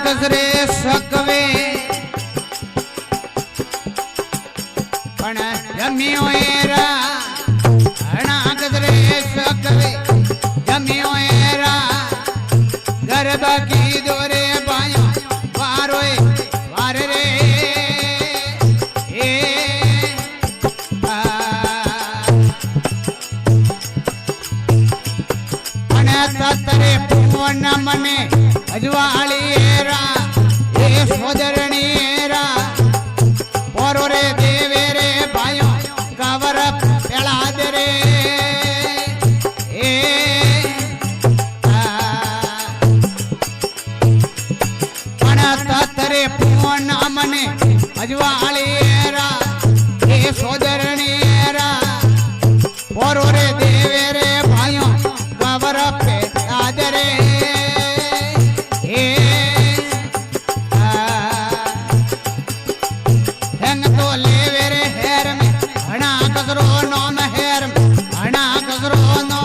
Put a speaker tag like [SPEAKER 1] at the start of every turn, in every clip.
[SPEAKER 1] गजरे सकवे पण जमियो एरा घना गजरे सकवे जमियो एरा गरबा की दोरे बायो वारोए वार रे तरे पूर्ण मने अजवाली एरा ए सोदरणी एरा पोरो रे देवे रे भाइयों कावर पेला दे रे तरे पूर्ण मने अजवाली एरा ए सोदरणी एरा पोरो रे देवे रे भाइयों कावर आदरे हेंग तो लेवे रे हेर में घना गजरो नोम हेर में घना गजरो नो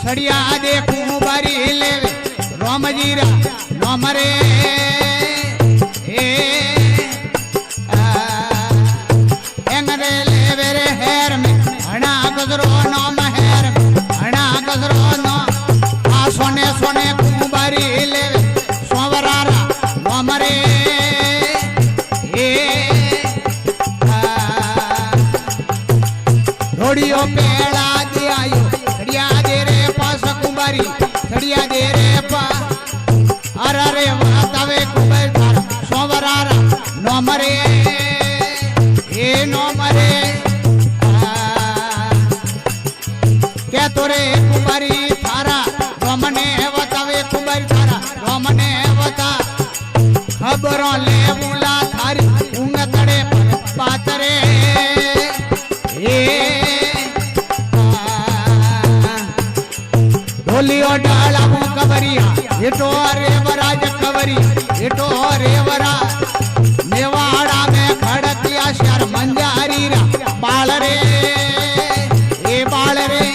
[SPEAKER 1] सड़िया देखूं बारी लेवे रोम जीरा नोम रे हेंग रे लेवे रे हेर में घना गजरो नोम हेर में घना गजरो नो सोने सोने कुंबारी लेवे सोवरारा नोमरे ढोड़ियो पेड़ा दे आयो छड़िया दे रे पास कुंबारी छड़िया दे रे पा अरे रे वातावे कुंबारी थार सोवरारा नोमरे नोमरे क्या तोरे कुंबारी थारा रोमने बतावे कुंबारी थारा रोमने बता खबरों ले मुला थारी ऊंग तड़े पर बात रे ढोलियो डाला मु कवरिया इटो रे वराज कवरिया इटो रे वरा मेवाड़ा में खड़किया शर मंजारी रा बाल रे बाल रे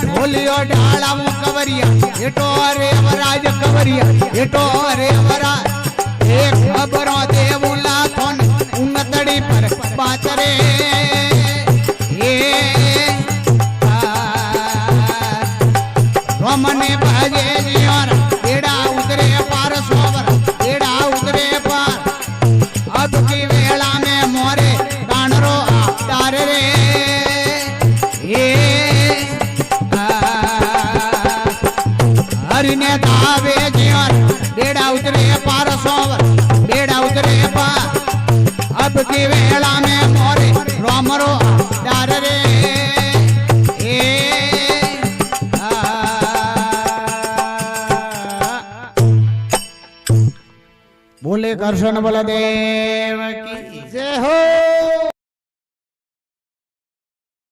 [SPEAKER 1] ढोलियो डाला मु कवरिया इटो रे वराज कवरिया इटो रे वराज एक खबरों दे मुला थोन उंगतड़ी पर बात रे रोमने भजे जियोर एड़ा उतरे पार सोवर एड़ा उतरे पार अब की वेला में मोरे डानरो डार रे हरिने धावे जियोर बेड़ा उतरे पार सोवर बेड़ा उतरे पार अब की वेला में मोरे रोमरो डार रे बोले कृष्ण बलदेव की जय हो।